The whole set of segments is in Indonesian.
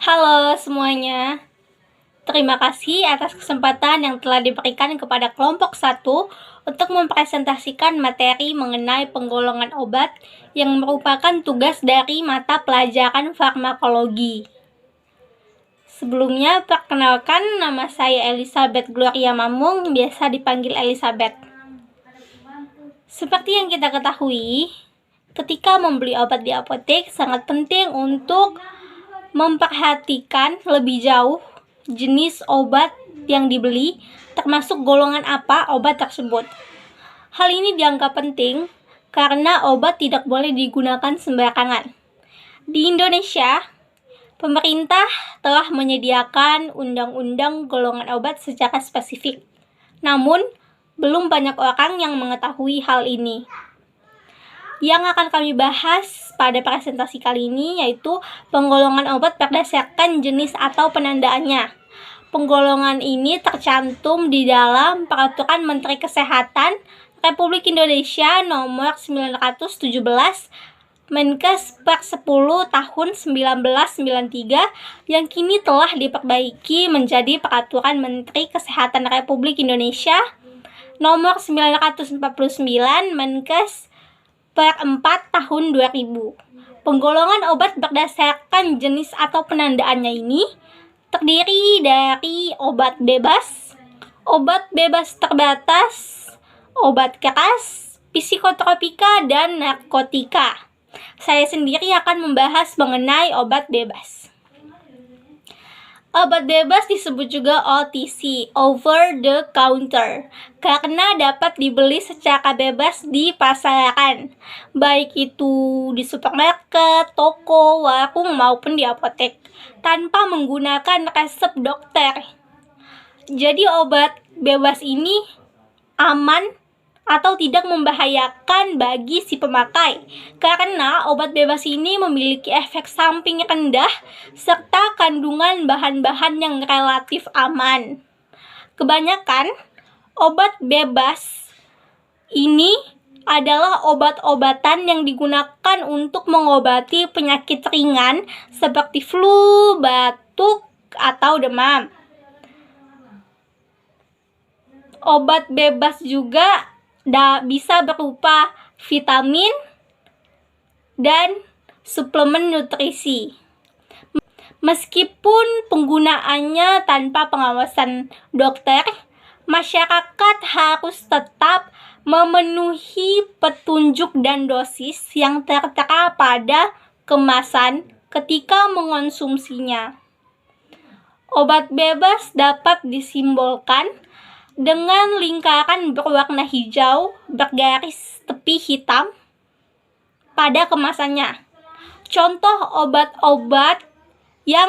Halo semuanya, terima kasih atas kesempatan yang telah diberikan kepada kelompok 1 untuk mempresentasikan materi mengenai penggolongan obat yang merupakan tugas dari mata pelajaran farmakologi. Sebelumnya, perkenalkan, nama saya Elizabeth Gloria Mamung, biasa dipanggil Elizabeth. Seperti yang kita ketahui, ketika membeli obat di apotek sangat penting untuk memperhatikan lebih jauh jenis obat yang dibeli, termasuk golongan apa obat tersebut. Hal ini dianggap penting karena obat tidak boleh digunakan sembarangan. Di Indonesia, pemerintah telah menyediakan undang-undang golongan obat secara spesifik. Namun, belum banyak orang yang mengetahui hal ini. Yang akan kami bahas pada presentasi kali ini yaitu penggolongan obat berdasarkan jenis atau penandaannya. Penggolongan ini tercantum di dalam Peraturan Menteri Kesehatan Republik Indonesia Nomor 917 Menkes per 10 tahun 1993 yang kini telah diperbaiki menjadi Peraturan Menteri Kesehatan Republik Indonesia Nomor 949 Menkes per 4 tahun 2000. Penggolongan obat berdasarkan jenis atau penandaannya ini terdiri dari obat bebas terbatas, obat keras, psikotropika, dan narkotika. Saya sendiri akan membahas mengenai obat bebas. Obat bebas disebut juga OTC, over the counter, karena dapat dibeli secara bebas di pasaran, baik itu di supermarket, toko, warung, maupun di apotek, tanpa menggunakan resep dokter. Jadi obat bebas ini aman atau tidak membahayakan bagi si pemakai, karena obat bebas ini memiliki efek samping rendah serta kandungan bahan-bahan yang relatif aman. Kebanyakan obat bebas ini adalah obat-obatan yang digunakan untuk mengobati penyakit ringan seperti flu, batuk, atau demam. Obat bebas juga bisa berupa vitamin dan suplemen nutrisi. Meskipun penggunaannya tanpa pengawasan dokter, masyarakat harus tetap memenuhi petunjuk dan dosis yang tertera pada kemasan ketika mengonsumsinya. Obat bebas dapat disimbolkan dengan lingkaran berwarna hijau bergaris tepi hitam pada kemasannya. Contoh obat-obat yang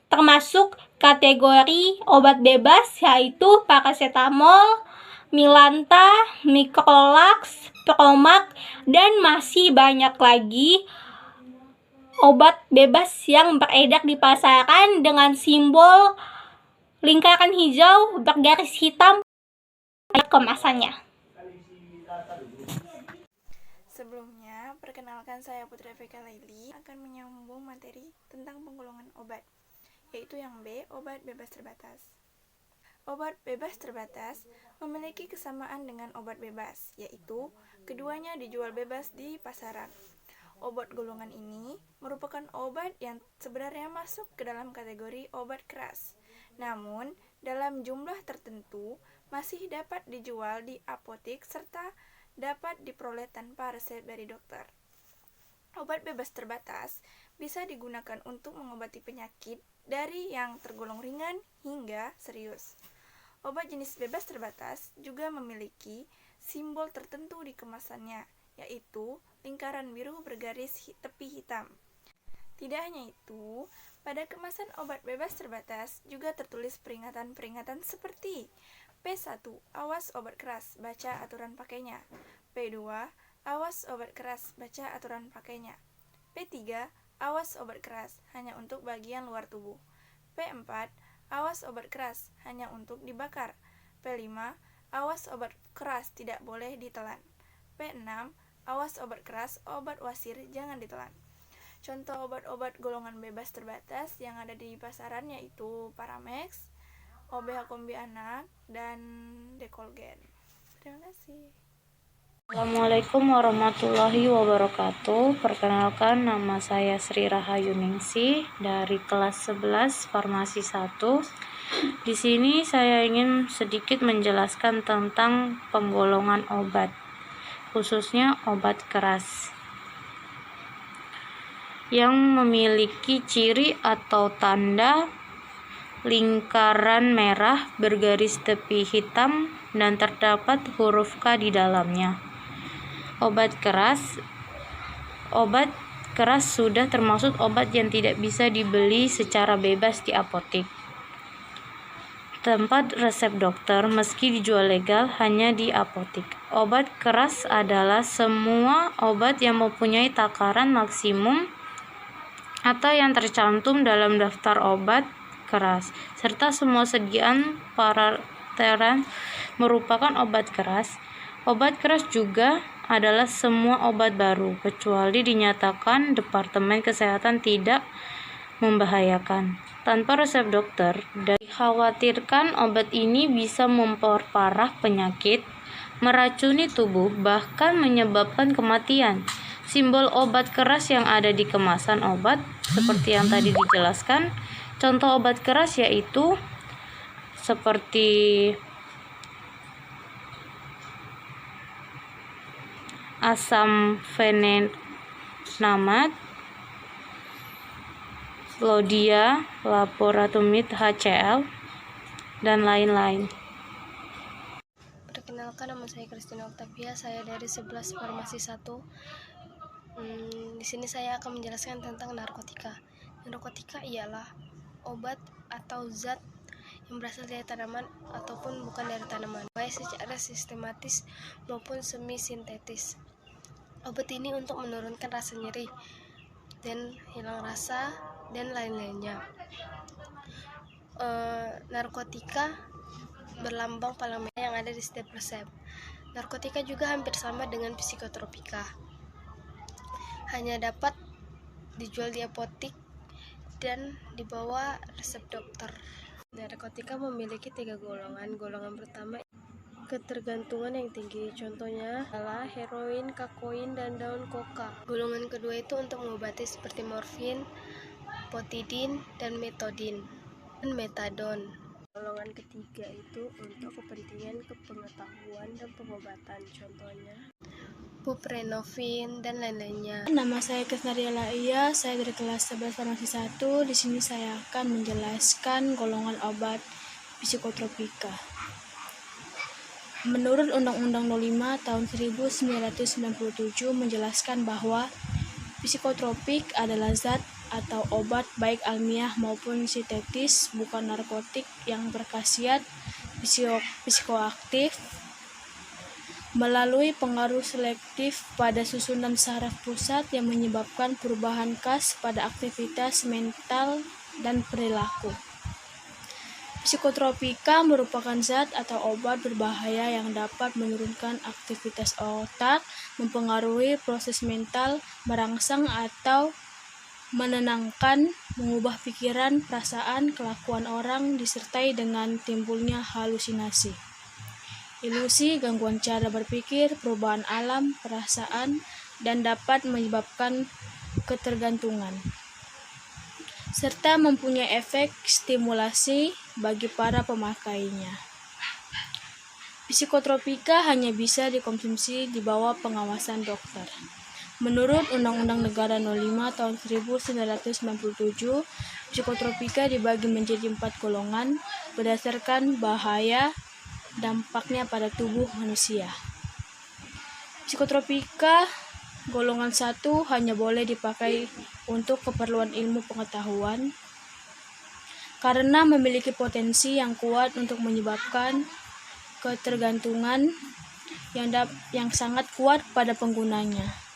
termasuk kategori obat bebas yaitu paracetamol, Milanta, Microlax, Promac, dan masih banyak lagi obat bebas yang beredar di pasaran dengan simbol lingkaran hijau bergaris hitam pada kemasannya. Sebelumnya, perkenalkan saya Putri Vika Laili akan menyambung materi tentang penggolongan obat, yaitu yang B, obat bebas terbatas. Obat bebas terbatas memiliki kesamaan dengan obat bebas, yaitu keduanya dijual bebas di pasaran. Obat golongan ini merupakan obat yang sebenarnya masuk ke dalam kategori obat keras, namun dalam jumlah tertentu masih dapat dijual di apotek serta dapat diperoleh tanpa resep dari dokter. Obat bebas terbatas bisa digunakan untuk mengobati penyakit dari yang tergolong ringan hingga serius. Obat jenis bebas terbatas juga memiliki simbol tertentu di kemasannya, yaitu lingkaran biru bergaris tepi hitam. Tidak hanya itu, pada kemasan obat bebas terbatas juga tertulis peringatan-peringatan seperti P1. Awas obat keras, baca aturan pakainya. P2. Awas obat keras, baca aturan pakainya. P3. Awas obat keras, hanya untuk bagian luar tubuh. P4. Awas obat keras, hanya untuk dibakar. P5. Awas obat keras, tidak boleh ditelan. P6. Awas obat keras, obat wasir, jangan ditelan. Contoh obat-obat golongan bebas terbatas yang ada di pasaran yaitu Paramex, OBH Kombi Anak, dan Dekolgen. Terima kasih. Assalamualaikum warahmatullahi wabarakatuh. Perkenalkan, nama saya Sri Rahayu Ningsih dari kelas 11 Farmasi 1. Di sini saya ingin sedikit menjelaskan tentang penggolongan obat, khususnya obat keras yang memiliki ciri atau tanda lingkaran merah bergaris tepi hitam dan terdapat huruf K di dalamnya. Obat keras sudah termasuk obat yang tidak bisa dibeli secara bebas di apotek, tempat resep dokter, meski dijual legal hanya di apotek. Obat keras adalah semua obat yang mempunyai takaran maksimum atau yang tercantum dalam daftar obat keras, serta semua sediaan parateran merupakan obat keras. Obat keras juga adalah semua obat baru, kecuali dinyatakan Departemen Kesehatan tidak membahayakan, tanpa resep dokter, dan dikhawatirkan obat ini bisa memperparah penyakit, meracuni tubuh, bahkan menyebabkan kematian. Simbol obat keras yang ada di kemasan obat seperti yang tadi dijelaskan. Contoh obat keras yaitu seperti asam fenenamid, Lodia, Laboratomid HCl, dan lain-lain. Perkenalkan, nama saya Kristina Octavia, saya dari 11 Farmasi 1. Di sini saya akan menjelaskan tentang narkotika. Narkotika ialah obat atau zat yang berasal dari tanaman ataupun bukan dari tanaman, baik secara sistematis maupun semi sintetis. Obat ini untuk menurunkan rasa nyeri dan hilang rasa dan lain-lainnya. Narkotika berlambang palang merah yang ada di setiap resep. Narkotika juga hampir sama dengan psikotropika, hanya dapat dijual di apotek dan di bawah resep dokter. Narkotika memiliki 3 golongan. Golongan pertama, ketergantungan yang tinggi, contohnya adalah heroin, kokain, dan daun koka. Golongan kedua itu untuk mengobati seperti morfin, potidin, dan metodin, dan metadon. Golongan ketiga itu untuk kepentingan kepengetahuan dan pengobatan, contohnya buprenorfin dan lain-lainnya. Nama saya Kesnaria Laia, saya dari kelas 11 Farmasi 1. Di sini saya akan menjelaskan golongan obat psikotropika. Menurut Undang-Undang 05 tahun 1997 menjelaskan bahwa psikotropik adalah zat atau obat baik almiah maupun sintetis, bukan narkotik, yang berkhasiat psikoaktif melalui pengaruh selektif pada susunan saraf pusat yang menyebabkan perubahan khas pada aktivitas mental dan perilaku. Psikotropika merupakan zat atau obat berbahaya yang dapat menurunkan aktivitas otak, mempengaruhi proses mental, merangsang atau menenangkan, mengubah pikiran, perasaan, kelakuan orang, disertai dengan timbulnya halusinasi, ilusi, gangguan cara berpikir, perubahan alam, perasaan, dan dapat menyebabkan ketergantungan, serta mempunyai efek stimulasi bagi para pemakainya. Psikotropika hanya bisa dikonsumsi di bawah pengawasan dokter. Menurut Undang-Undang Negara 05 tahun 1997, psikotropika dibagi menjadi 4 golongan berdasarkan bahaya dampaknya pada tubuh manusia. Psikotropika golongan 1 hanya boleh dipakai untuk keperluan ilmu pengetahuan karena memiliki potensi yang kuat untuk menyebabkan ketergantungan yang sangat kuat pada penggunanya.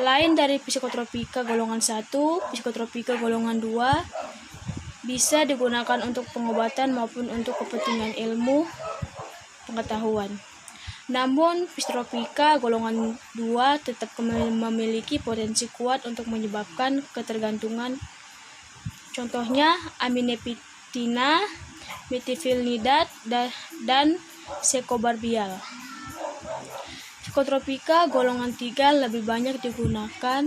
Lain dari psikotropika golongan 1, psikotropika golongan 2 bisa digunakan untuk pengobatan maupun untuk kepentingan ilmu pengetahuan. Namun, psikotropika golongan 2 tetap memiliki potensi kuat untuk menyebabkan ketergantungan. Contohnya aminepitina, metilfenidat, dan sekobarbial. Psikotropika golongan 3 lebih banyak digunakan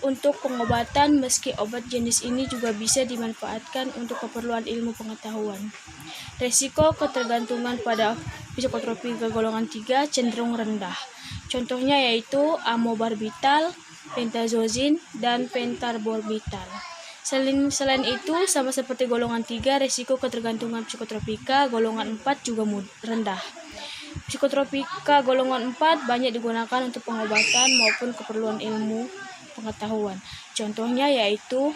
untuk pengobatan, meski obat jenis ini juga bisa dimanfaatkan untuk keperluan ilmu pengetahuan. Resiko ketergantungan pada psikotropika golongan 3 cenderung rendah. Contohnya yaitu amobarbital, pentazocin, dan pentobarbital. Selain itu, sama seperti golongan 3, resiko ketergantungan psikotropika golongan 4 juga rendah. Psikotropika golongan 4 banyak digunakan untuk pengobatan maupun keperluan ilmu pengetahuan. Contohnya yaitu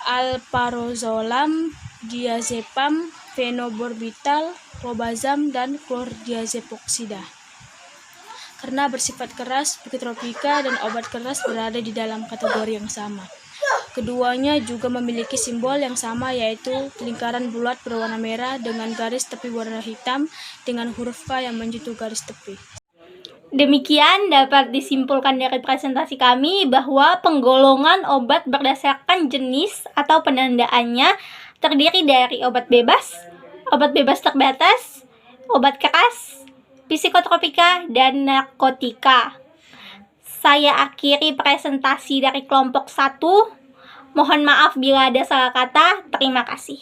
alprazolam, diazepam, fenobarbital, clobazam, dan chlordiazepoksida. Karena bersifat keras, psikotropika dan obat keras berada di dalam kategori yang sama. Keduanya juga memiliki simbol yang sama, yaitu lingkaran bulat berwarna merah dengan garis tepi warna hitam dengan huruf K yang menyentuh garis tepi. Demikian dapat disimpulkan dari presentasi kami bahwa penggolongan obat berdasarkan jenis atau penandaannya terdiri dari obat bebas terbatas, obat keras, psikotropika, dan narkotika. Saya akhiri presentasi dari kelompok 1. Mohon maaf bila ada salah kata. Terima kasih.